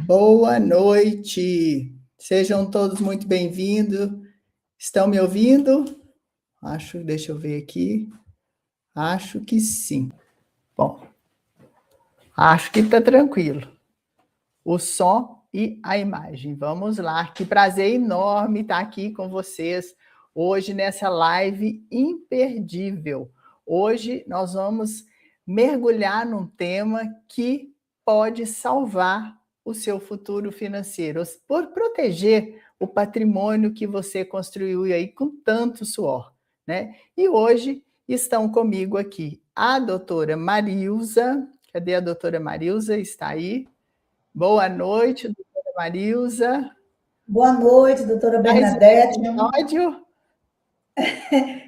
Boa noite, sejam todos muito bem-vindos. Estão me ouvindo? Deixa eu ver aqui. Acho que sim. Bom, acho que está tranquilo. O som e a imagem. Vamos lá, que prazer enorme estar aqui com vocês hoje nessa live imperdível. Hoje nós vamos mergulhar num tema que pode salvar o seu futuro financeiro, por proteger o patrimônio que você construiu aí com tanto suor, né? E hoje estão comigo aqui a doutora Marilza. Cadê a doutora Marilza? Está aí. Boa noite, doutora Marilza. Boa noite, doutora Mais um Bernadette. episódio.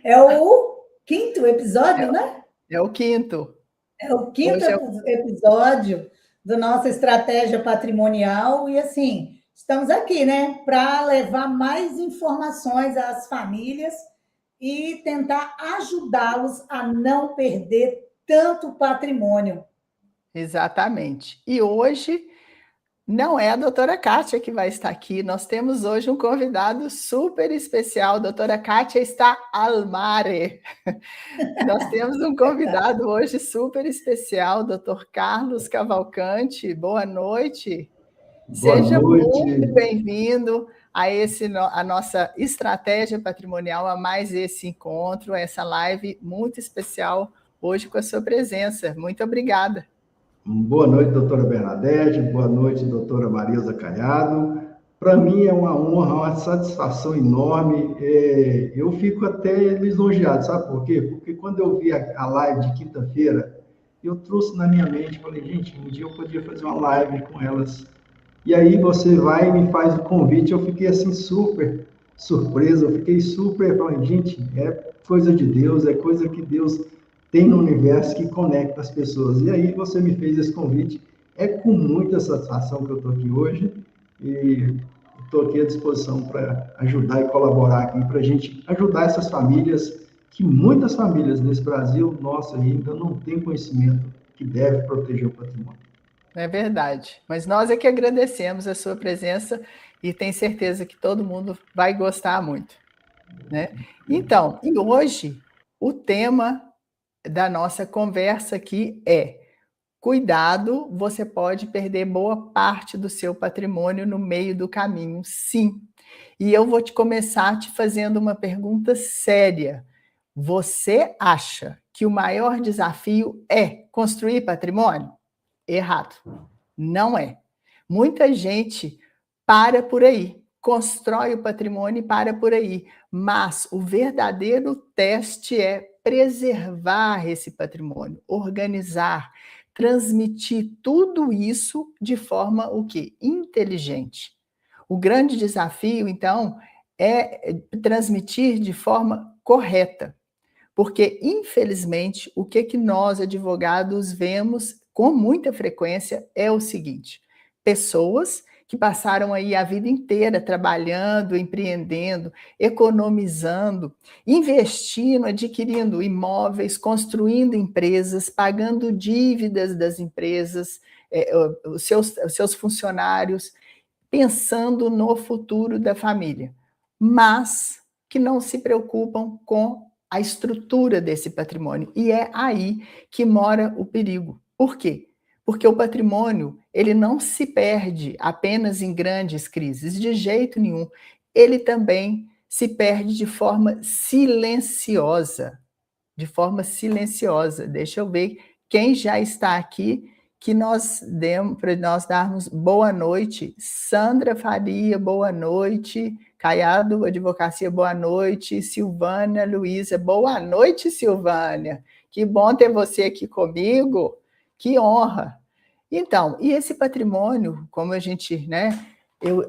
É o quinto episódio, né? É o quinto. É o quinto Hoje episódio da nossa estratégia patrimonial e, assim, estamos aqui, né, para levar mais informações às famílias e tentar ajudá-los a não perder tanto patrimônio. Exatamente. E hoje não é a doutora Kátia que vai estar aqui, nós temos hoje um convidado super especial. A doutora Kátia está al mare. Nós temos um convidado hoje super especial, doutor Carlos Cavalcante. Boa noite. Boa Seja noite. muito bem-vindo a nossa estratégia patrimonial, a mais esse encontro, essa live muito especial hoje com a sua presença. Muito obrigada. Boa noite, doutora Bernadette. Boa noite, doutora Marilza Caiado. Para mim é uma honra, uma satisfação enorme. Eu fico até lisonjeado, sabe por quê? Porque quando eu vi a live de quinta-feira, eu trouxe na minha mente, falei, gente, um dia eu podia fazer uma live com elas. E aí você vai e me faz o convite, eu fiquei assim super surpreso, eu fiquei super, falei, gente, é coisa de Deus, é coisa que Deus tem no universo que conecta as pessoas. E aí você me fez esse convite, é com muita satisfação que eu estou aqui hoje e estou aqui à disposição para ajudar e colaborar aqui, para a gente ajudar essas famílias, que muitas famílias nesse Brasil, nossa, ainda não tem conhecimento que deve proteger o patrimônio. É verdade, mas nós é que agradecemos a sua presença e tenho certeza que todo mundo vai gostar muito, né? Então, e hoje o tema da nossa conversa aqui é: cuidado, você pode perder boa parte do seu patrimônio no meio do caminho, sim. E eu vou começar te fazendo uma pergunta séria. Você acha que o maior desafio é construir patrimônio? Errado. Não é. Muita gente para por aí, constrói o patrimônio e para por aí. Mas o verdadeiro teste é preservar esse patrimônio, organizar, transmitir tudo isso de forma o quê? Inteligente. O grande desafio, então, é transmitir de forma correta. Porque, infelizmente, o que nós, advogados, vemos com muita frequência é o seguinte: pessoas que passaram aí a vida inteira trabalhando, empreendendo, economizando, investindo, adquirindo imóveis, construindo empresas, pagando dívidas das empresas, os seus funcionários, pensando no futuro da família, mas que não se preocupam com a estrutura desse patrimônio. E é aí que mora o perigo. Por quê? Porque o patrimônio, ele não se perde apenas em grandes crises, de jeito nenhum. Ele também se perde de forma silenciosa. De forma silenciosa. Deixa eu ver quem já está aqui, que nós demos para nós darmos boa noite. Sandra Faria, boa noite. Caiado Advocacia, boa noite. Silvânia Luiza, boa noite, Silvânia. Que bom ter você aqui comigo. Que honra. Então, e esse patrimônio, como a gente, né,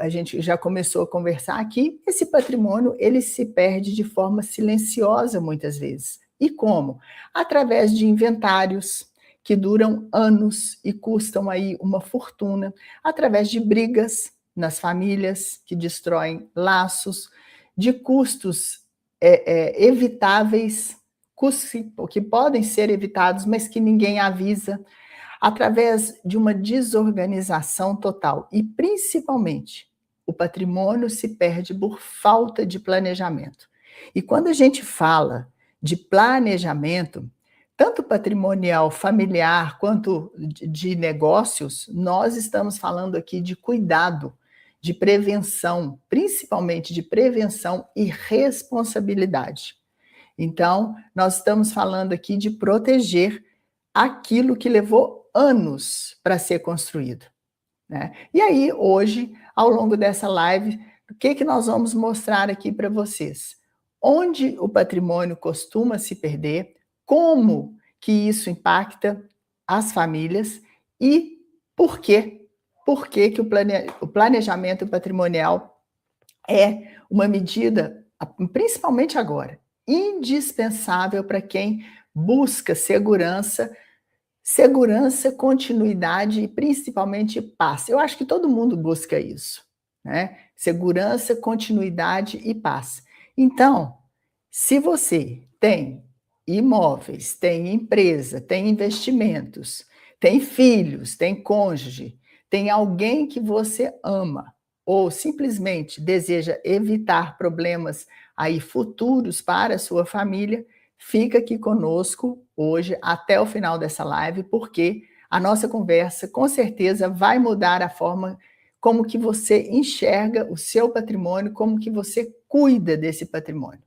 a gente já começou a conversar aqui, esse patrimônio, ele se perde de forma silenciosa muitas vezes. E como? Através de inventários que duram anos e custam aí uma fortuna, através de brigas nas famílias que destroem laços, de custos evitáveis, custos que podem ser evitados, mas que ninguém avisa, através de uma desorganização total. E, principalmente, o patrimônio se perde por falta de planejamento. E quando a gente fala de planejamento, tanto patrimonial, familiar, quanto de negócios, nós estamos falando aqui de cuidado, de prevenção, principalmente de prevenção e responsabilidade. Então, nós estamos falando aqui de proteger aquilo que levou anos para ser construído, né? E aí, hoje, ao longo dessa live, o que nós vamos mostrar aqui para vocês? Onde o patrimônio costuma se perder, como que isso impacta as famílias e por quê? Por que que o planejamento patrimonial é uma medida, principalmente agora, indispensável para quem busca segurança, continuidade e principalmente paz. Eu acho que todo mundo busca isso, né? Segurança, continuidade e paz. Então, se você tem imóveis, tem empresa, tem investimentos, tem filhos, tem cônjuge, tem alguém que você ama, ou simplesmente deseja evitar problemas aí futuros para a sua família, fica aqui conosco hoje até o final dessa live, porque a nossa conversa com certeza vai mudar a forma como que você enxerga o seu patrimônio, como que você cuida desse patrimônio.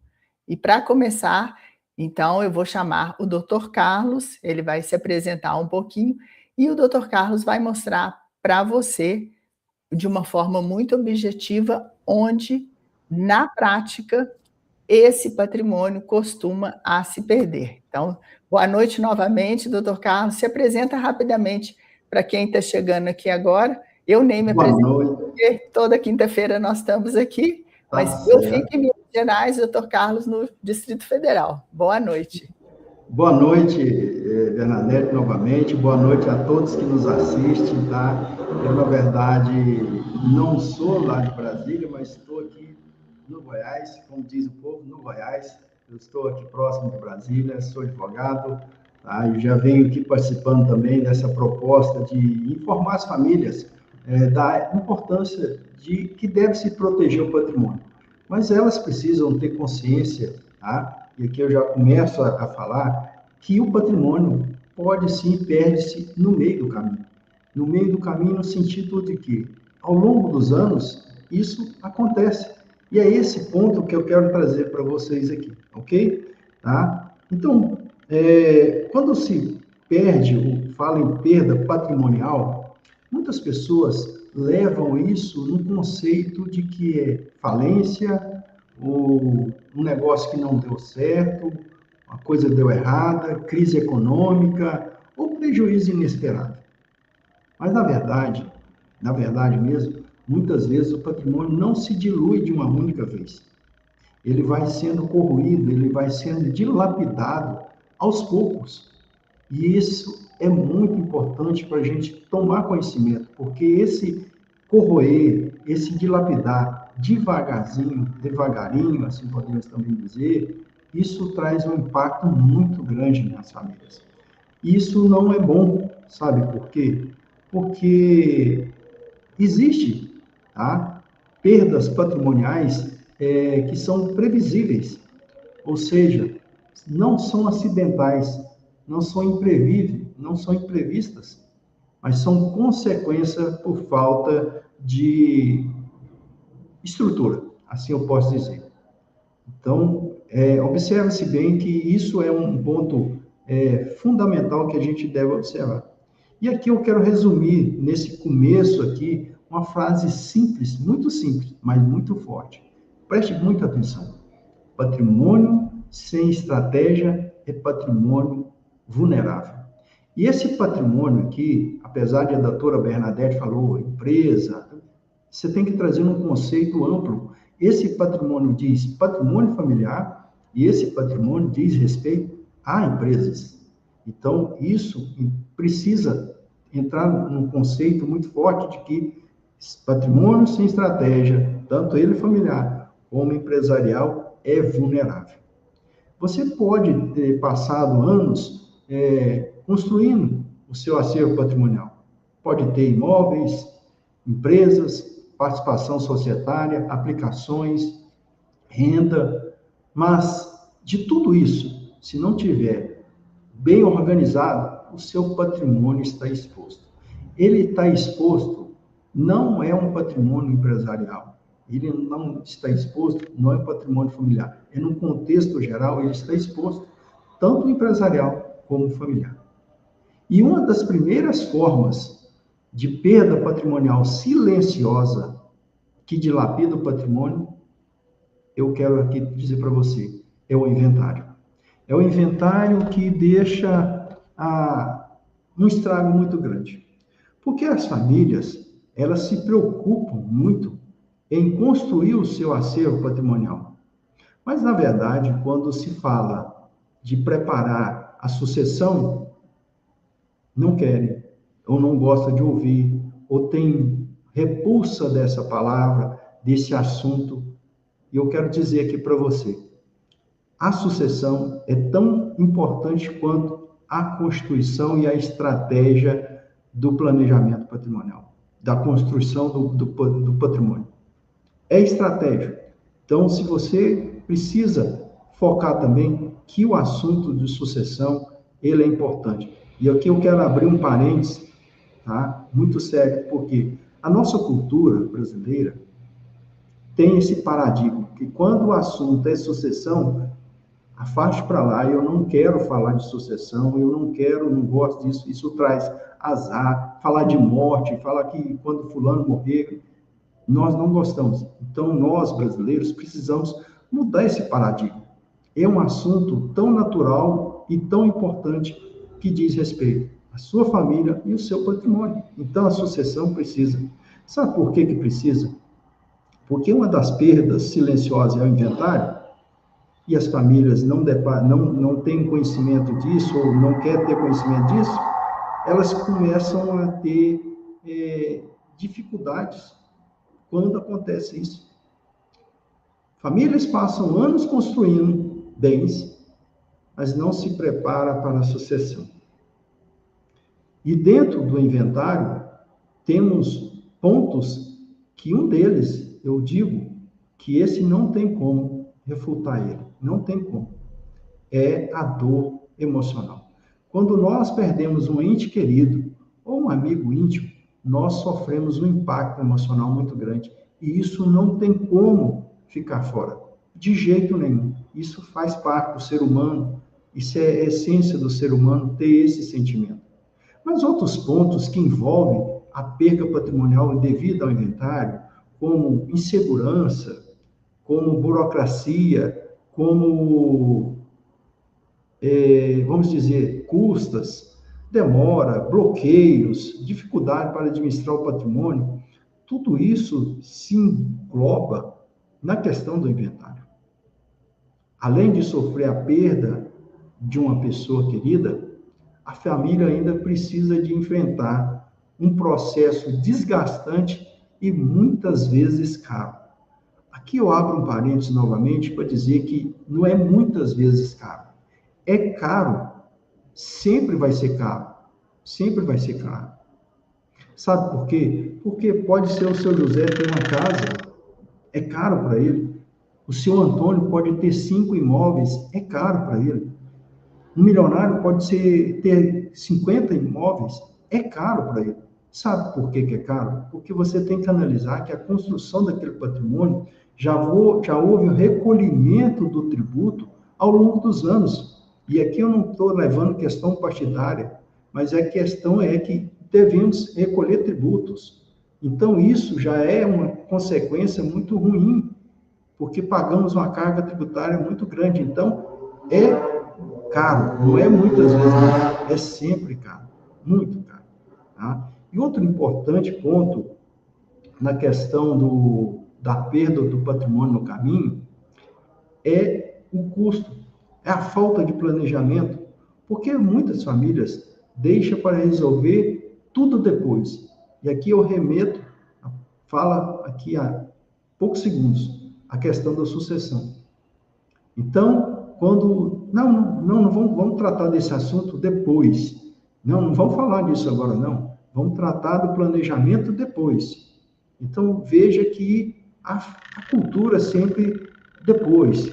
E para começar, então eu vou chamar o Dr. Carlos, ele vai se apresentar um pouquinho, e o Dr. Carlos vai mostrar para você, de uma forma muito objetiva, onde, na prática, esse patrimônio costuma a se perder. Então, boa noite novamente, doutor Carlos. Se apresenta rapidamente para quem está chegando aqui agora. Eu nem me apresento, porque toda quinta-feira nós estamos aqui, mas eu fico em Minas Gerais, doutor Carlos, no Distrito Federal. Boa noite. Boa noite, Bernadette, novamente. Boa noite a todos que nos assistem, tá? Eu, na verdade, não sou lá de Brasília, mas estou aqui no Goiás, como diz o povo, no Goiás. Eu estou aqui próximo de Brasília, sou advogado, tá? E já venho aqui participando também dessa proposta de informar as famílias da importância de que deve se proteger o patrimônio. Mas elas precisam ter consciência, tá? E aqui eu já começo a falar que o patrimônio pode sim, perde-se no meio do caminho. No meio do caminho no sentido de que, ao longo dos anos, isso acontece. E é esse ponto que eu quero trazer para vocês aqui, ok? Tá? Então, quando se perde, ou fala em perda patrimonial, muitas pessoas levam isso no conceito de que é falência, ou um negócio que não deu certo, uma coisa deu errada, crise econômica, ou prejuízo inesperado. Mas, na verdade mesmo, muitas vezes o patrimônio não se dilui de uma única vez. Ele vai sendo corroído, ele vai sendo dilapidado aos poucos. E isso é muito importante para a gente tomar conhecimento, porque esse corroer, esse dilapidar devagarinho, assim podemos também dizer, isso traz um impacto muito grande nas famílias. Isso não é bom, sabe por quê? Porque existe, tá, perdas patrimoniais que são previsíveis, ou seja, não são acidentais, não são imprevistas, mas são consequência por falta de estrutura, assim eu posso dizer. Então, observe-se bem que isso é um ponto fundamental que a gente deve observar. E aqui eu quero resumir, nesse começo aqui, uma frase simples, mas muito forte. Preste muita atenção. Patrimônio sem estratégia é patrimônio vulnerável. E esse patrimônio aqui, apesar de a doutora Bernadette falou, empresa, você tem que trazer um conceito amplo. Esse patrimônio diz patrimônio familiar e esse patrimônio diz respeito a empresas. Então, isso precisa entrar num conceito muito forte de que patrimônio sem estratégia, tanto ele familiar como empresarial, é vulnerável. Você pode ter passado anos construindo o seu acervo patrimonial? Pode ter imóveis, empresas, participação societária, aplicações, renda, mas de tudo isso, se não tiver bem organizado, o seu patrimônio está exposto. Ele está exposto, não é um patrimônio empresarial, ele não está exposto, não é um patrimônio familiar, é no contexto geral, ele está exposto, tanto empresarial como familiar. E uma das primeiras formas de perda patrimonial silenciosa que dilapida o patrimônio, eu quero aqui dizer para você, é o inventário. É o inventário que deixa um estrago muito grande. Porque as famílias, elas se preocupam muito em construir o seu acervo patrimonial. Mas, na verdade, quando se fala de preparar a sucessão, não querem, ou não gostam de ouvir, ou tem repulsa dessa palavra, desse assunto. E eu quero dizer aqui para você, a sucessão é tão importante quanto a constituição e a estratégia do planejamento patrimonial, da construção do patrimônio. É estratégia. Então, se você precisa focar também que o assunto de sucessão, ele é importante. E aqui eu quero abrir um parênteses, tá? Muito sério, porque a nossa cultura brasileira tem esse paradigma, que quando o assunto é sucessão, afaste para lá, eu não quero falar de sucessão, não gosto disso, isso traz azar, falar de morte, falar que quando fulano morrer, nós não gostamos. Então, nós, brasileiros, precisamos mudar esse paradigma. É um assunto tão natural e tão importante que diz respeito à sua família e ao seu patrimônio. Então, a sucessão precisa. Sabe por que precisa? Porque uma das perdas silenciosas é o inventário, e as famílias não têm conhecimento disso, ou não querem ter conhecimento disso, elas começam a ter dificuldades quando acontece isso. Famílias passam anos construindo bens, mas não se preparam para a sucessão. E dentro do inventário, temos pontos que um deles, eu digo, que esse não tem como refutar ele, não tem como. É a dor emocional. Quando nós perdemos um ente querido ou um amigo íntimo, nós sofremos um impacto emocional muito grande. E isso não tem como ficar fora, de jeito nenhum. Isso faz parte do ser humano, isso é a essência do ser humano, ter esse sentimento. Mas outros pontos que envolvem a perda patrimonial devido ao inventário, como insegurança, como burocracia, como, vamos dizer, custas, demora, bloqueios, dificuldade para administrar o patrimônio, tudo isso se engloba na questão do inventário. Além de sofrer a perda de uma pessoa querida, a família ainda precisa de enfrentar um processo desgastante e muitas vezes caro. Aqui eu abro um parênteses novamente para dizer que não é muitas vezes caro. É caro, sempre vai ser caro. Sempre vai ser caro. Sabe por quê? Porque pode ser o seu José ter uma casa, é caro para ele. O seu Antônio pode ter 5 imóveis, é caro para ele. Um milionário pode ter 50 imóveis, é caro para ele. Sabe por que é caro? Porque você tem que analisar que a construção daquele patrimônio já houve um recolhimento do tributo ao longo dos anos. E aqui eu não estou levando questão partidária, mas a questão é que devemos recolher tributos. Então, isso já é uma consequência muito ruim, porque pagamos uma carga tributária muito grande. Então, é caro, não é muitas vezes caro, é sempre caro, muito caro. Tá? E outro importante ponto na questão da perda do patrimônio no caminho é o custo, é a falta de planejamento, porque muitas famílias deixam para resolver tudo depois. E aqui eu remeto, fala aqui há poucos segundos, a questão da sucessão. Então, quando... Não, vamos tratar desse assunto depois. Não, não vamos falar disso agora, não. Vamos tratar do planejamento depois. Então, veja que a cultura sempre depois.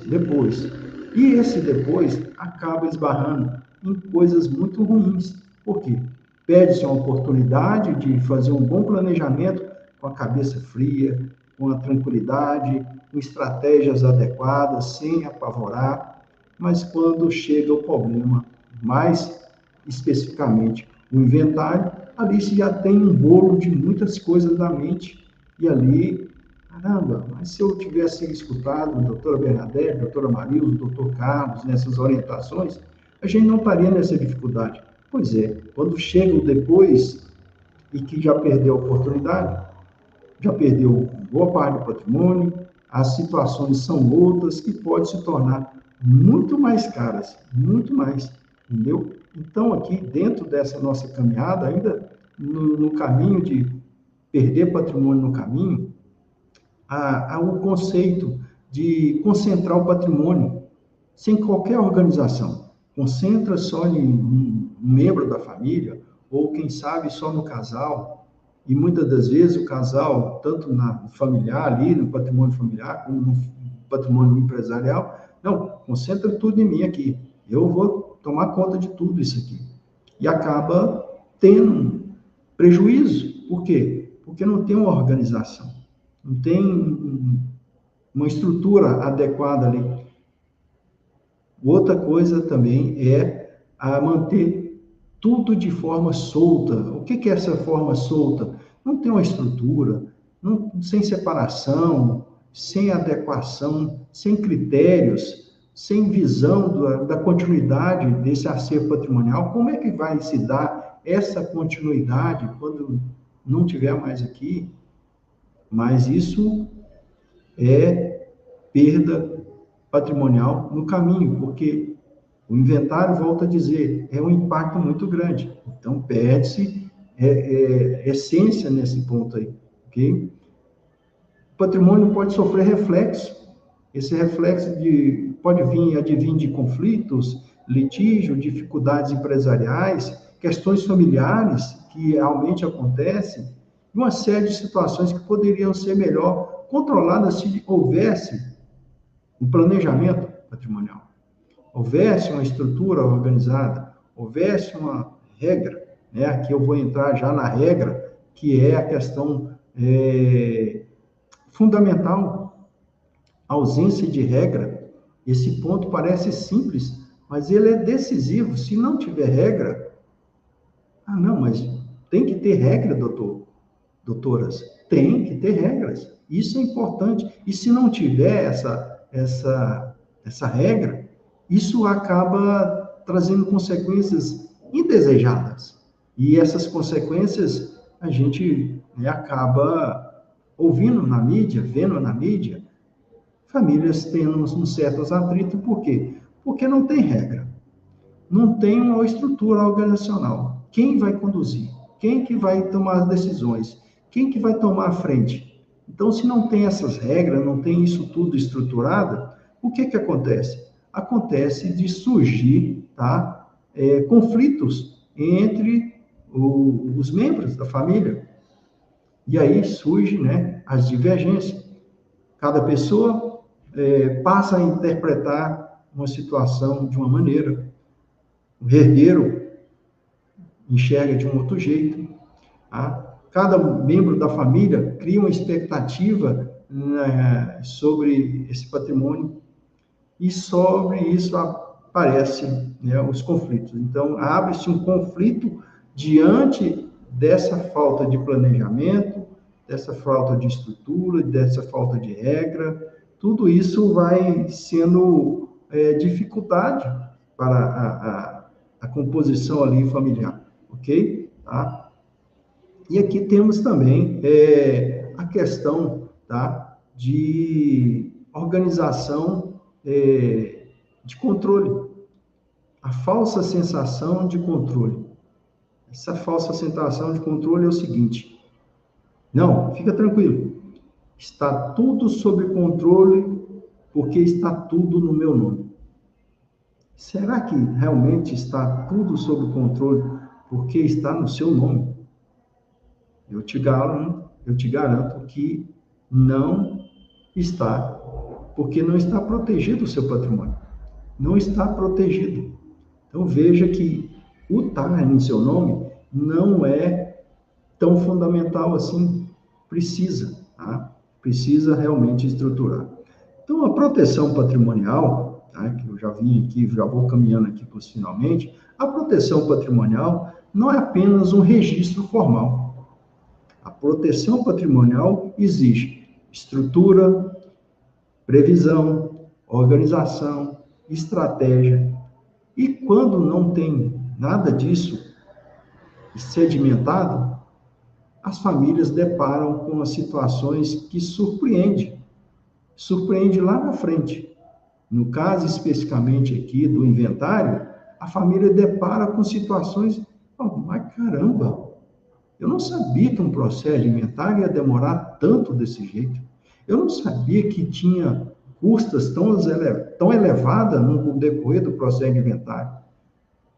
E esse depois acaba esbarrando em coisas muito ruins. Por quê? Perde-se uma oportunidade de fazer um bom planejamento com a cabeça fria, com a tranquilidade, com estratégias adequadas, sem apavorar. Mas quando chega o problema, mais especificamente o inventário, ali se já tem um bolo de muitas coisas na mente, e ali, caramba, mas se eu tivesse escutado a doutora Bernadette, a doutora Marilda, o doutor Carlos, nessas orientações, a gente não estaria nessa dificuldade. Pois é, quando chega o depois, e que já perdeu a oportunidade, já perdeu boa parte do patrimônio, as situações são outras que podem se tornar muito mais caras, muito mais, entendeu? Então, aqui, dentro dessa nossa caminhada, ainda no caminho de perder patrimônio no caminho, há o conceito de concentrar o patrimônio sem qualquer organização. Concentra só em um membro da família, ou quem sabe só no casal, e muitas das vezes o casal, tanto no familiar ali, no patrimônio familiar, como no patrimônio empresarial, não, concentra tudo em mim aqui. Eu vou tomar conta de tudo isso aqui. E acaba tendo prejuízo. Por quê? Porque não tem uma organização, não tem uma estrutura adequada ali. Outra coisa também é a manter tudo de forma solta. O que é essa forma solta? Não tem uma estrutura, sem separação, sem adequação, sem critérios, sem visão da continuidade desse acervo patrimonial. Como é que vai se dar essa continuidade quando não tiver mais aqui? Mas isso é perda patrimonial no caminho, porque o inventário, volta a dizer, é um impacto muito grande. Então, perde-se essência nesse ponto aí, ok? O patrimônio pode sofrer reflexo. Esse reflexo pode advir de conflitos, litígio, dificuldades empresariais, questões familiares que realmente acontecem, e uma série de situações que poderiam ser melhor controladas se houvesse um planejamento patrimonial, houvesse uma estrutura organizada, houvesse uma regra, né? Aqui eu vou entrar já na regra, que é a questão fundamental, a ausência de regra. Esse ponto parece simples, mas ele é decisivo. Se não tiver regra, não, mas tem que ter regra, doutoras, tem que ter regras. Isso é importante. E se não tiver essa regra, isso acaba trazendo consequências indesejadas. E essas consequências a gente acaba ouvindo na mídia, vendo na mídia, famílias tendo uns certos atritos. Por quê? Porque não tem regra. Não tem uma estrutura organizacional. Quem vai conduzir? Quem que vai tomar as decisões? Quem que vai tomar a frente? Então, se não tem essas regras, não tem isso tudo estruturado, o que acontece? Acontece de surgir, conflitos entre os membros da família. E aí surgem, as divergências. Cada pessoa passa a interpretar uma situação de uma maneira. O herdeiro enxerga de um outro jeito. Cada membro da família cria uma expectativa sobre esse patrimônio, e sobre isso aparecem os conflitos. Então, abre-se um conflito diante dessa falta de planejamento, dessa falta de estrutura, dessa falta de regra. Tudo isso vai sendo dificuldade para a composição ali familiar, ok? E aqui temos também a questão de organização de controle, a falsa sensação de controle. Essa falsa sensação de controle é o seguinte: não, fica tranquilo, está tudo sob controle porque está tudo no meu nome. Será que realmente está tudo sob controle porque está no seu nome. Eu te garanto que não está, porque não está protegido o seu patrimônio. Não está protegido. Então, veja que o estar em seu nome não é tão fundamental assim. Precisa, tá? Precisa realmente estruturar. Então, a proteção patrimonial, tá? Que eu já vim aqui, já vou caminhando aqui para os finalmente, a proteção patrimonial não é apenas um registro formal. A proteção patrimonial exige estrutura, previsão, organização, estratégia. E quando não tem nada disso sedimentado, as famílias deparam com as situações que surpreende lá na frente. No caso especificamente aqui do inventário, a família depara com situações, mas caramba, eu não sabia que um processo de inventário ia demorar tanto desse jeito. Eu não sabia que tinha custas tão elevadas no decorrer do processo de inventário.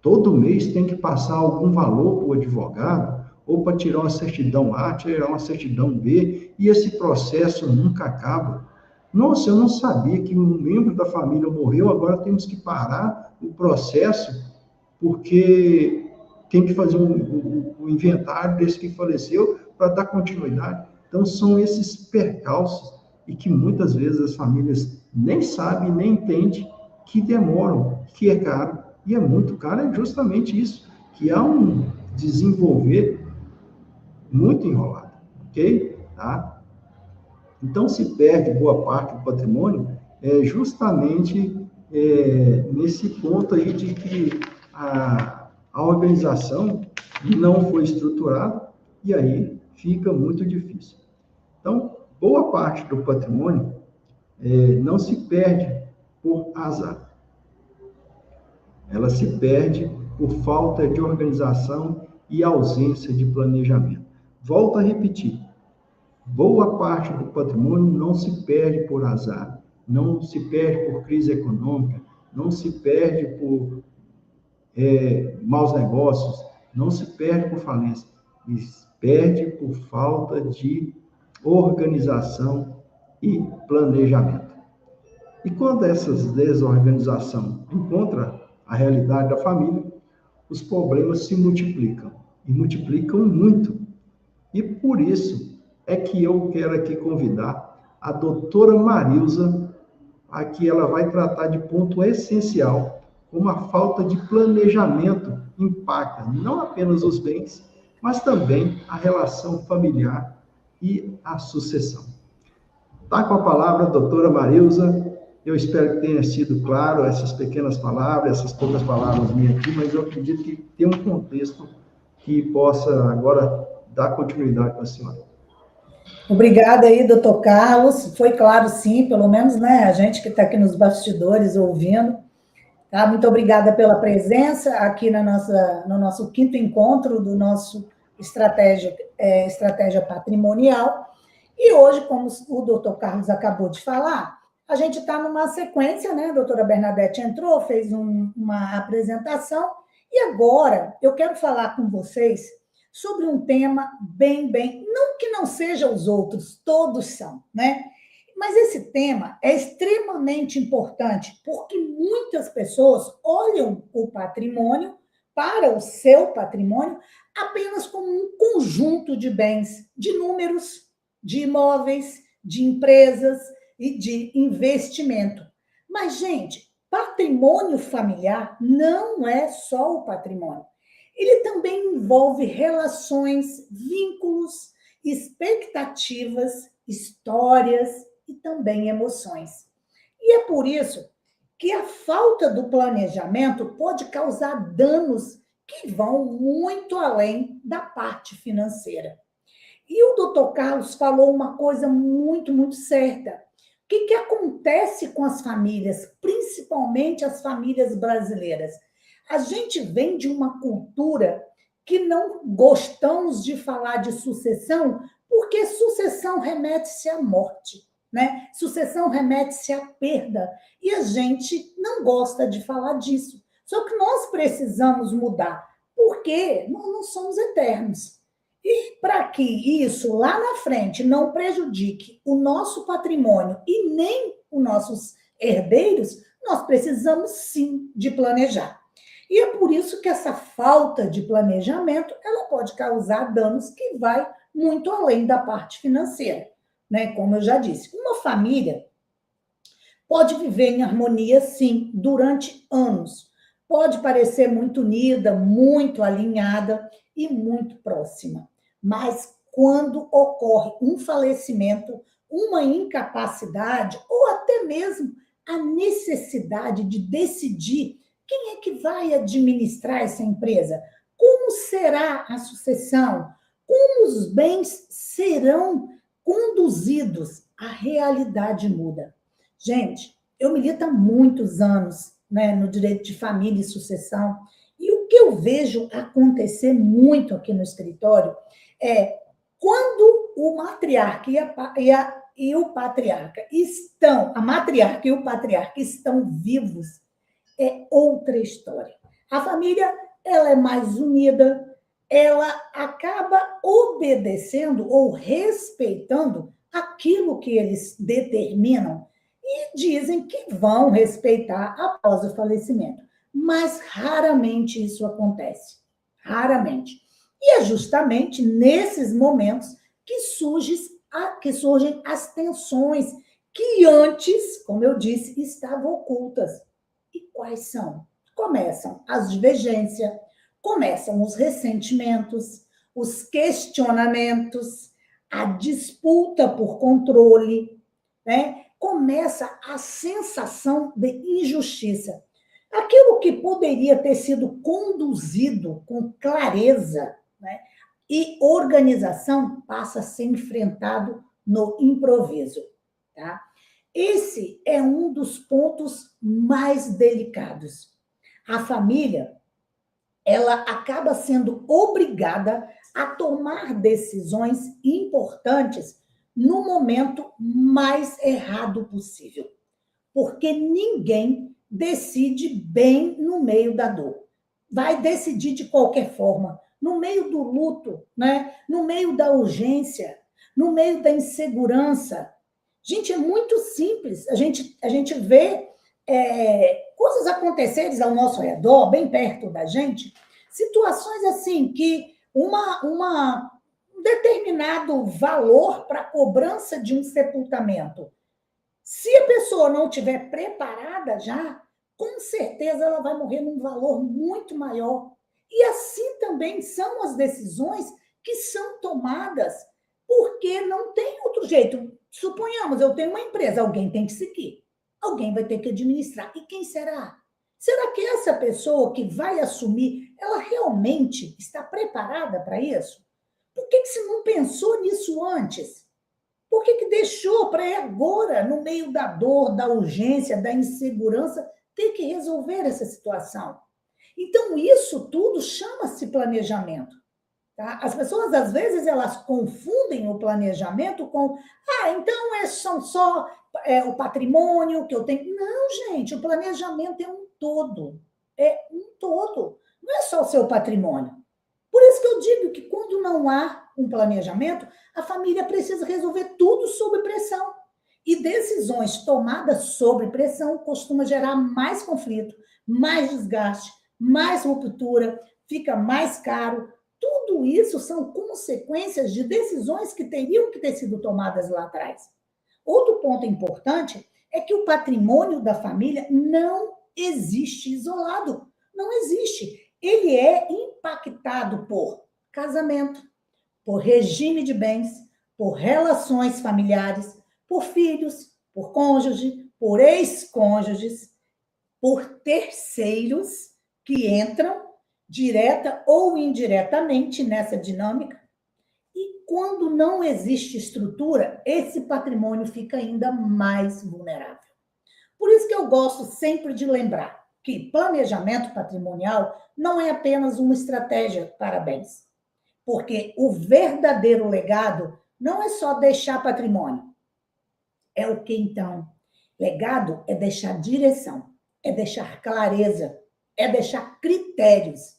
Todo mês tem que passar algum valor para o advogado, ou para tirar uma certidão A, tirar uma certidão B, e esse processo nunca acaba. Nossa, eu não sabia que um membro da família morreu, agora temos que parar o processo, porque tem que fazer um inventário desse que faleceu para dar continuidade. Então, são esses percalços e que muitas vezes as famílias nem sabem, nem entendem, que demoram, que é caro. E é muito caro, é justamente isso, que há um desenvolver muito enrolado, ok? Tá? Então, se perde boa parte do patrimônio justamente nesse ponto aí de que a organização não foi estruturada e aí fica muito difícil. Então, boa parte do patrimônio não se perde por azar. Ela se perde por falta de organização e ausência de planejamento. Volto a repetir, boa parte do patrimônio não se perde por azar, não se perde por crise econômica, não se perde por maus negócios, não se perde por falência, se perde por falta de organização e planejamento. E quando essa desorganização encontra a realidade da família, os problemas se multiplicam, e multiplicam muito. E por isso é que eu quero aqui convidar a doutora Marilza, aqui ela vai tratar de ponto essencial, como a falta de planejamento impacta não apenas os bens, mas também a relação familiar e a sucessão. Está com a palavra a doutora Marilza. Eu espero que tenha sido claro essas pequenas palavras, essas poucas palavras minhas aqui, mas eu acredito que tem um contexto que possa agora dar continuidade para a senhora. Obrigada aí, doutor Carlos. Foi claro, sim, pelo menos, né, a gente que está aqui nos bastidores ouvindo. Tá? Muito obrigada pela presença aqui no nosso quinto encontro do nosso estratégia patrimonial. E hoje, como o doutor Carlos acabou de falar, a gente está numa sequência, né? A doutora Bernadette entrou, fez uma apresentação, e agora eu quero falar com vocês sobre um tema não que não sejam os outros, todos são, né? Mas esse tema é extremamente importante, porque muitas pessoas olham o patrimônio, para o seu patrimônio, apenas como um conjunto de bens, de números, de imóveis, de empresas e de investimento. Mas, gente, patrimônio familiar não é só o patrimônio. Ele também envolve relações, vínculos, expectativas, histórias e também emoções. E é por isso que a falta do planejamento pode causar danos que vão muito além da parte financeira. E o doutor Carlos falou uma coisa muito, muito certa. O que acontece com as famílias, principalmente as famílias brasileiras? A gente vem de uma cultura que não gostamos de falar de sucessão, porque sucessão remete-se à morte, né? Sucessão remete-se à perda, e a gente não gosta de falar disso. Só que nós precisamos mudar. porque nós não somos eternos. E para que isso lá na frente não prejudique o nosso patrimônio e nem os nossos herdeiros, nós precisamos sim de planejar. E é por isso que essa falta de planejamento, ela pode causar danos que vai muito além da parte financeira, né? Como eu já disse, uma família pode viver em harmonia, sim, durante anos. Pode parecer muito unida, muito alinhada e muito próxima. Mas quando ocorre um falecimento, uma incapacidade ou até mesmo a necessidade de decidir quem é que vai administrar essa empresa, como será a sucessão, como os bens serão conduzidos, a realidade muda. Gente, eu milito há muitos anos, né, no direito de família e sucessão, e o que eu vejo acontecer muito aqui no escritório é quando o matriarca e o patriarca estão, a matriarca e o patriarca estão vivos, é outra história. A família, ela é mais unida, ela acaba obedecendo ou respeitando aquilo que eles determinam e dizem que vão respeitar após o falecimento. Mas raramente isso acontece. Raramente. E é justamente nesses momentos que surgem as tensões que antes, como eu disse, estavam ocultas. E quais são? Começam as divergências, começam os ressentimentos, os questionamentos, a disputa por controle, né? Começa a sensação de injustiça. Aquilo que poderia ter sido conduzido com clareza, né, e organização passa a ser enfrentado no improviso. Tá? Esse é um dos pontos mais delicados. A família, ela acaba sendo obrigada a tomar decisões importantes no momento mais errado possível. Porque ninguém decide bem no meio da dor. Vai decidir de qualquer forma, no meio do luto, né? No meio da urgência, no meio da insegurança. Gente, é muito simples. A gente vê coisas acontecerem ao nosso redor, bem perto da gente, situações assim que um determinado valor para a cobrança de um sepultamento. Se a pessoa não estiver preparada já, com certeza ela vai morrer num valor muito maior. E assim também são as decisões que são tomadas, porque não tem outro jeito. Suponhamos, eu tenho uma empresa, alguém tem que seguir, alguém vai ter que administrar. E quem será? Será que essa pessoa que vai assumir, ela realmente está preparada para isso? Por que você não pensou nisso antes? Por que deixou para agora, no meio da dor, da urgência, da insegurança, ter que resolver essa situação? Então, isso tudo chama-se planejamento. Tá? As pessoas, às vezes, elas confundem o planejamento com então são só o patrimônio que eu tenho. Não, gente, o planejamento é um todo. É um todo. Não é só o seu patrimônio. Por isso que eu digo que quando não há um planejamento, a família precisa resolver tudo sob pressão. E decisões tomadas sob pressão costumam gerar mais conflito, mais desgaste, mais ruptura, fica mais caro. Tudo isso são consequências de decisões que teriam que ter sido tomadas lá atrás. Outro ponto importante é que o patrimônio da família não existe isolado. Não existe. Ele é impactado por casamento, por regime de bens, por relações familiares, por filhos, por cônjuge, por ex-cônjuges, por terceiros que entram direta ou indiretamente nessa dinâmica. E quando não existe estrutura, esse patrimônio fica ainda mais vulnerável. Por isso que eu gosto sempre de lembrar que planejamento patrimonial não é apenas uma estratégia para bens. Porque o verdadeiro legado não é só deixar patrimônio. É o que, então? Legado é deixar direção, é deixar clareza, é deixar critérios.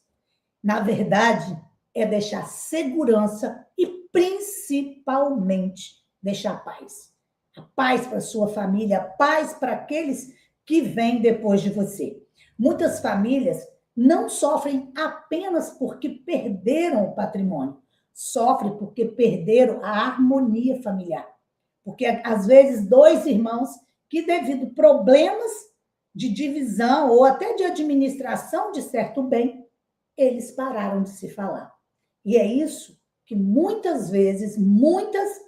Na verdade, é deixar segurança e, principalmente, deixar paz. A paz para a sua família, a paz para aqueles que vêm depois de você. Muitas famílias não sofrem apenas porque perderam o patrimônio, sofrem porque perderam a harmonia familiar. Porque, às vezes, dois irmãos que, devido a problemas de divisão ou até de administração de certo bem, eles pararam de se falar. E é isso que muitas vezes,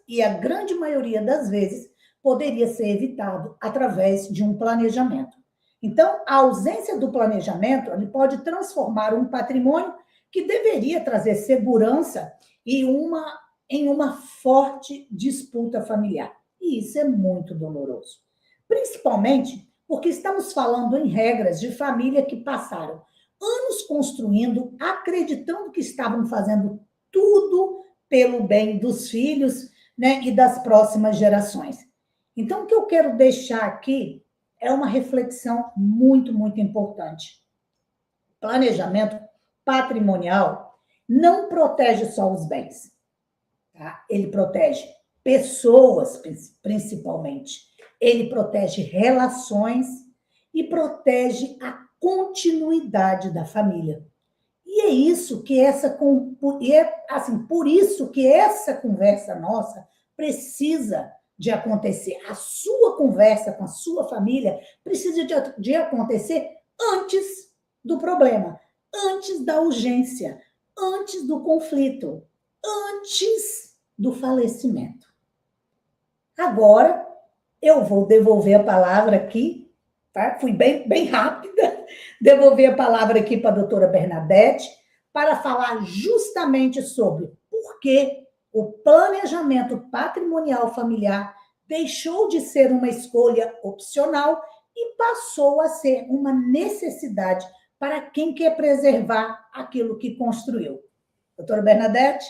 e a grande maioria das vezes, poderia ser evitado através de um planejamento. Então, a ausência do planejamento ele pode transformar um patrimônio que deveria trazer segurança em uma forte disputa familiar. E isso é muito doloroso. Principalmente porque estamos falando em regras de família que passaram anos construindo, acreditando que estavam fazendo tudo pelo bem dos filhos, né, e das próximas gerações. Então, o que eu quero deixar aqui é uma reflexão muito, muito importante. Planejamento patrimonial não protege só os bens, tá? Ele protege pessoas, principalmente. Ele protege relações e protege a continuidade da família. E é isso que por isso que essa conversa nossa precisa de acontecer. A sua conversa com a sua família precisa de acontecer antes do problema, antes da urgência, antes do conflito, antes do falecimento. Agora, eu vou devolver a palavra aqui, tá? Fui bem rápida, devolver a palavra aqui para a doutora Bernadette, para falar justamente sobre por que o planejamento patrimonial familiar deixou de ser uma escolha opcional e passou a ser uma necessidade para quem quer preservar aquilo que construiu. Doutora Bernadette?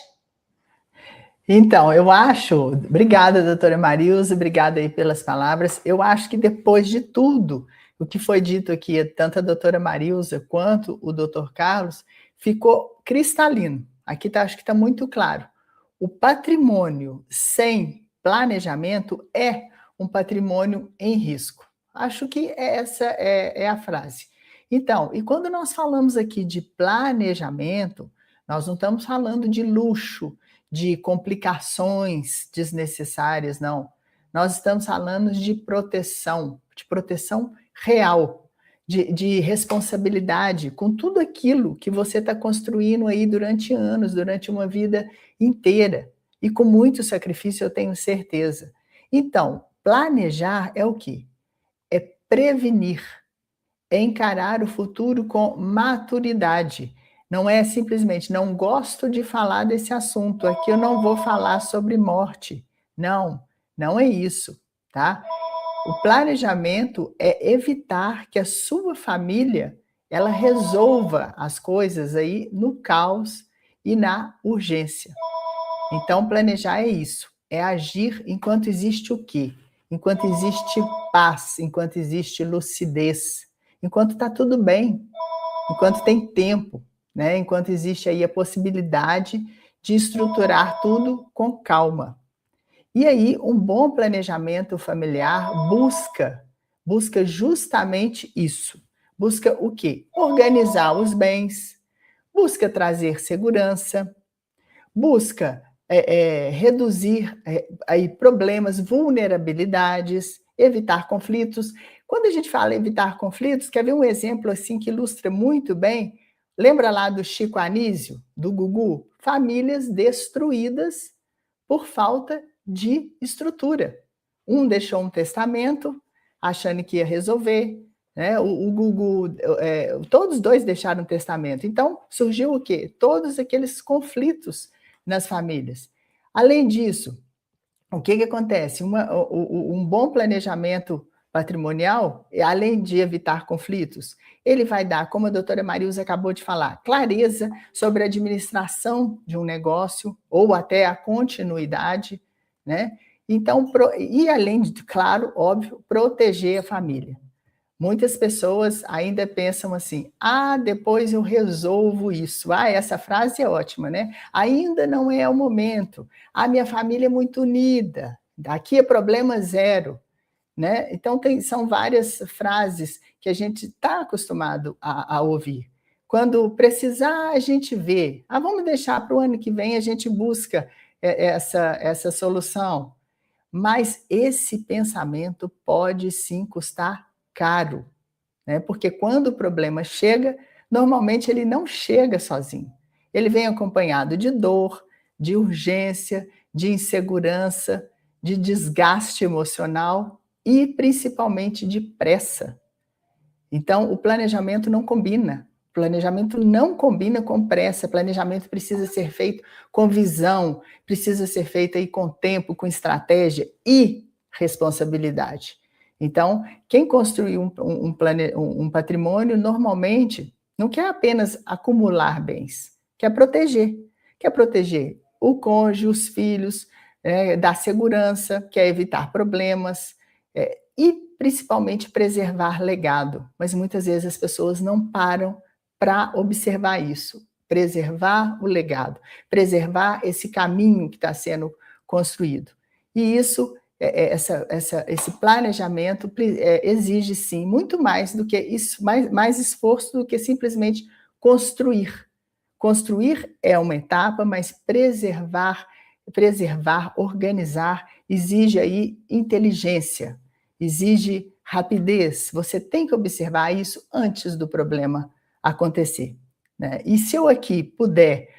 Então, eu acho, obrigada, doutora Marilza, obrigada aí pelas palavras. Eu acho que depois de tudo o que foi dito aqui, tanto a doutora Marilza quanto o doutor Carlos, ficou cristalino. Aqui acho que está muito claro. O patrimônio sem planejamento é um patrimônio em risco. Acho que essa é a frase. Então, e quando nós falamos aqui de planejamento, nós não estamos falando de luxo, de complicações desnecessárias, não. Nós estamos falando de proteção real, de responsabilidade com tudo aquilo que você está construindo aí durante anos, durante uma vida inteira, e com muito sacrifício, eu tenho certeza. Então, planejar é o quê? É prevenir, é encarar o futuro com maturidade. Não é simplesmente, não gosto de falar desse assunto, aqui eu não vou falar sobre morte. Não, não é isso, tá? O planejamento é evitar que a sua família, ela resolva as coisas aí no caos e na urgência. Então, planejar é isso, é agir enquanto existe o quê? Enquanto existe paz, enquanto existe lucidez, enquanto está tudo bem, enquanto tem tempo, né? Enquanto existe aí a possibilidade de estruturar tudo com calma. E aí, um bom planejamento familiar busca justamente isso. Busca o quê? Organizar os bens, busca trazer segurança, busca reduzir aí problemas, vulnerabilidades, evitar conflitos. Quando a gente fala evitar conflitos, quer ver um exemplo assim que ilustra muito bem? Lembra lá do Chico Anísio, do Gugu? Famílias destruídas por falta de estrutura. Um deixou um testamento, achando que ia resolver, né? O Gugu, todos dois deixaram um testamento. Então, surgiu o quê? Todos aqueles conflitos nas famílias. Além disso, o que acontece? Um bom planejamento patrimonial, além de evitar conflitos, ele vai dar, como a doutora Marilza acabou de falar, clareza sobre a administração de um negócio ou até a continuidade, né? Então, e além de, claro, óbvio, proteger a família. Muitas pessoas ainda pensam assim, depois eu resolvo isso. Essa frase é ótima, né? Ainda não é o momento. Minha família é muito unida. Daqui é problema zero, né? Então, são várias frases que a gente está acostumado a ouvir. Quando precisar, a gente vê. Vamos deixar para o ano que vem, a gente busca essa solução. Mas esse pensamento pode sim custar caro, né? Porque quando o problema chega, normalmente ele não chega sozinho. Ele vem acompanhado de dor, de urgência, de insegurança, de desgaste emocional e principalmente de pressa. Então, o planejamento não combina. Planejamento não combina com pressa. Planejamento precisa ser feito com visão, precisa ser feito aí com tempo, com estratégia e responsabilidade. Então, quem construi um patrimônio, normalmente, não quer apenas acumular bens, quer proteger. Quer proteger o cônjuge, os filhos, dar segurança, quer evitar problemas, e principalmente preservar legado. Mas muitas vezes as pessoas não param para observar isso, preservar o legado, preservar esse caminho que está sendo construído. E isso, esse planejamento exige, sim, muito mais do que isso, mais esforço do que simplesmente construir. Construir é uma etapa, mas preservar, organizar, exige aí inteligência, exige rapidez. Você tem que observar isso antes do problema acontecer, né? E se eu aqui puder,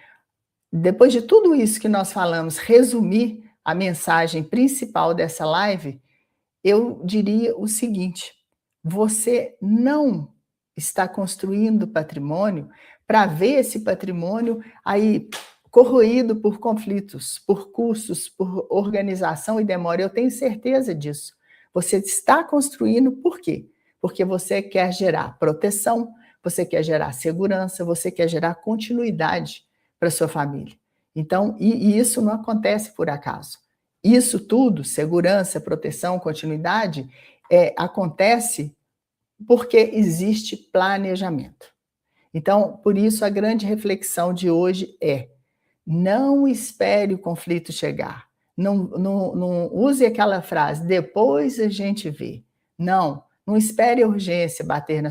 depois de tudo isso que nós falamos, resumir a mensagem principal dessa live, eu diria o seguinte: você não está construindo patrimônio para ver esse patrimônio aí corroído por conflitos, por custos, por organização e demora. Eu tenho certeza disso. Você está construindo por quê? Porque você quer gerar proteção, você quer gerar segurança, você quer gerar continuidade para sua família. Então, e isso não acontece por acaso. Isso tudo, segurança, proteção, continuidade, acontece porque existe planejamento. Então, por isso, a grande reflexão de hoje é: não espere o conflito chegar. Não use aquela frase, depois a gente vê. Não espere a urgência bater na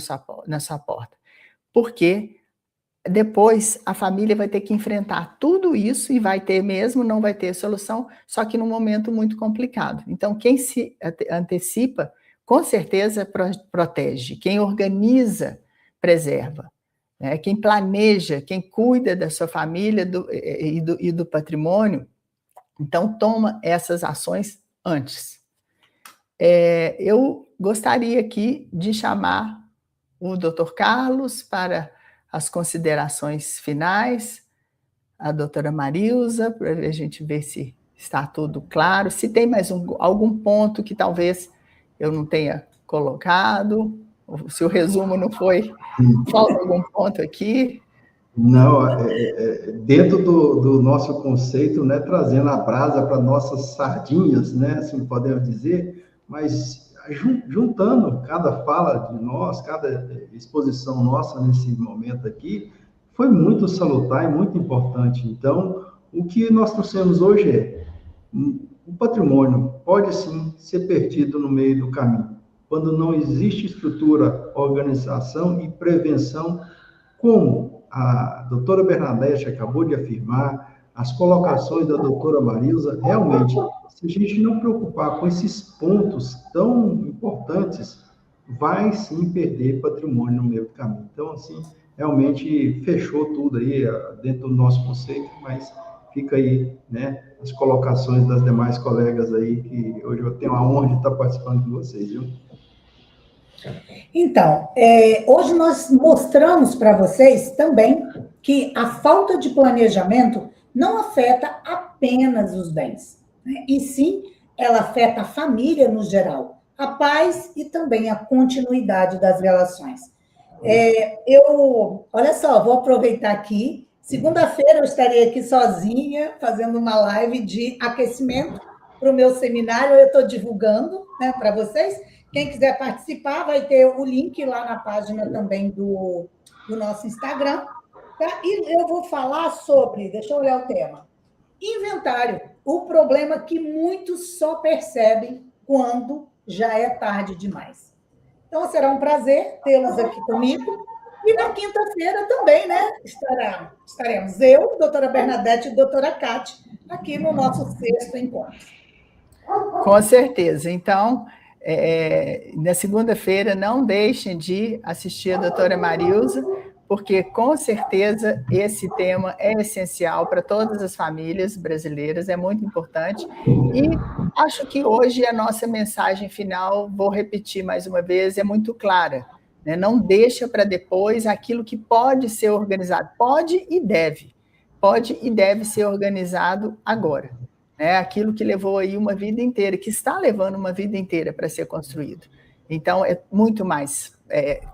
sua porta. Porque depois a família vai ter que enfrentar tudo isso e vai ter mesmo, não vai ter solução, só que num momento muito complicado. Então, quem se antecipa, com certeza protege. Quem organiza, preserva. Quem planeja, quem cuida da sua família e do patrimônio, então toma essas ações antes. Eu gostaria aqui de chamar o Dr. Carlos para as considerações finais, a doutora Marilza, para a gente ver se está tudo claro, se tem mais algum ponto que talvez eu não tenha colocado, se o resumo não foi, falta algum ponto aqui? Não, dentro do nosso conceito, né, trazendo a brasa para nossas sardinhas, né, assim podemos dizer, mas juntando cada fala de nós, cada exposição nossa nesse momento aqui, foi muito salutar e muito importante. Então, o que nós trouxemos hoje o patrimônio pode sim ser perdido no meio do caminho, quando não existe estrutura, organização e prevenção, como a doutora Bernadette acabou de afirmar, as colocações da doutora Marilza, realmente, se a gente não preocupar com esses pontos tão importantes, vai sim perder patrimônio no meio do caminho. Então, assim, realmente fechou tudo aí dentro do nosso conceito, mas fica aí, né, as colocações das demais colegas aí, que hoje eu tenho a honra de estar participando com vocês, viu? Então, hoje nós mostramos para vocês também que a falta de planejamento não afeta apenas os bens, né? E sim, ela afeta a família no geral, a paz e também a continuidade das relações. Olha só, vou aproveitar aqui. Segunda-feira eu estarei aqui sozinha, fazendo uma live de aquecimento para o meu seminário. Eu estou divulgando, né, para vocês. Quem quiser participar, vai ter o link lá na página também do nosso Instagram. Tá? E eu vou falar sobre, deixa eu olhar o tema, inventário, o problema que muitos só percebem quando já é tarde demais. Então, será um prazer tê-los aqui comigo. E na quinta-feira também, né? Estaremos eu, doutora Bernadette e doutora Cátia, aqui no nosso 6º encontro. Com certeza. Então, na segunda-feira, não deixem de assistir a doutora Marilza, porque, com certeza, esse tema é essencial para todas as famílias brasileiras, é muito importante. E acho que hoje a nossa mensagem final, vou repetir mais uma vez, é muito clara. Né? Não deixa para depois aquilo que pode ser organizado. Pode e deve ser organizado agora. Né? Aquilo que levou aí uma vida inteira, que está levando uma vida inteira para ser construído. Então, é muito mais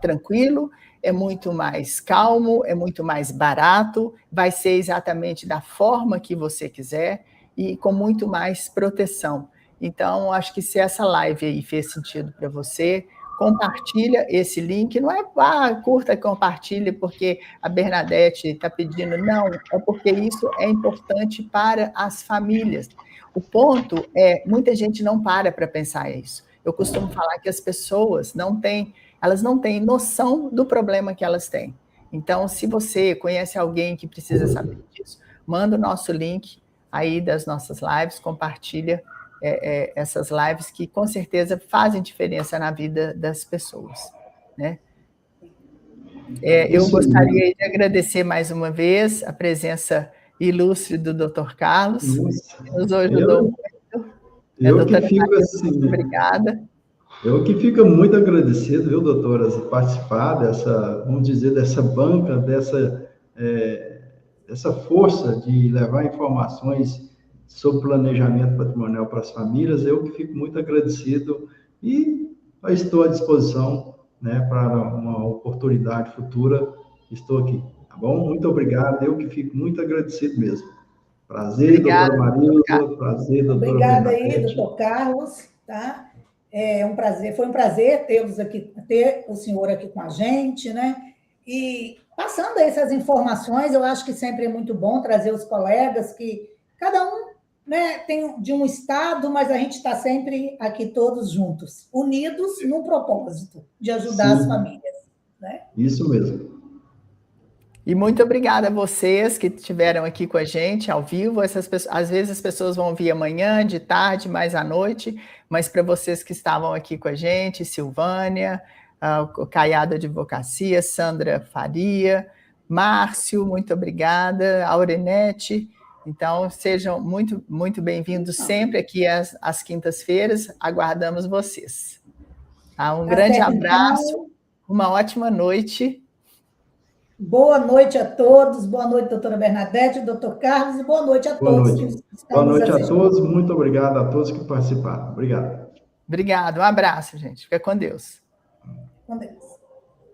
tranquilo, é muito mais calmo, é muito mais barato, vai ser exatamente da forma que você quiser e com muito mais proteção. Então, acho que se essa live aí fez sentido para você, compartilha esse link, não é curta e compartilha porque a Bernadette está pedindo, não, é porque isso é importante para as famílias. O ponto é, muita gente não para pensar isso. Eu costumo falar que as pessoas elas não têm noção do problema que elas têm. Então, se você conhece alguém que precisa saber disso, manda o nosso link aí das nossas lives, compartilha essas lives que, com certeza, fazem diferença na vida das pessoas. Né? Eu gostaria de agradecer mais uma vez a presença ilustre do Dr. Carlos, que nos ajudou muito. Eu que fico assim... Obrigada. Eu que fico muito agradecido, viu, doutora, de participar dessa, vamos dizer, dessa banca, dessa força de levar informações sobre planejamento patrimonial para as famílias. Eu que fico muito agradecido e estou à disposição, né, para uma oportunidade futura. Estou aqui, tá bom? Muito obrigado, eu que fico muito agradecido mesmo. Prazer, Obrigada, doutora Marilza, prazer, doutora Obrigada Bernadette. aí, doutor Carlos, tá? Foi um prazer ter o senhor aqui com a gente, né? E passando essas informações, eu acho que sempre é muito bom trazer os colegas, que cada um, né, tem de um estado, mas a gente está sempre aqui todos juntos, unidos no propósito de ajudar as famílias. Né? Isso mesmo. E muito obrigada a vocês que estiveram aqui com a gente ao vivo. Às vezes as pessoas vão vir amanhã, de tarde, mais à noite, mas para vocês que estavam aqui com a gente, Silvânia, Caiado Advocacia, Sandra Faria, Márcio, muito obrigada, Aurenete. Então, sejam muito, muito bem-vindos sempre aqui às quintas-feiras. Aguardamos vocês. Um grande abraço, uma ótima noite. Boa noite a todos, boa noite, doutora Bernadette, doutor Carlos, e boa noite a todos que estão Boa noite assistindo. a todos, muito obrigado a todos que participaram. Obrigado. Obrigado, um abraço, gente. Fica com Deus. Com Deus.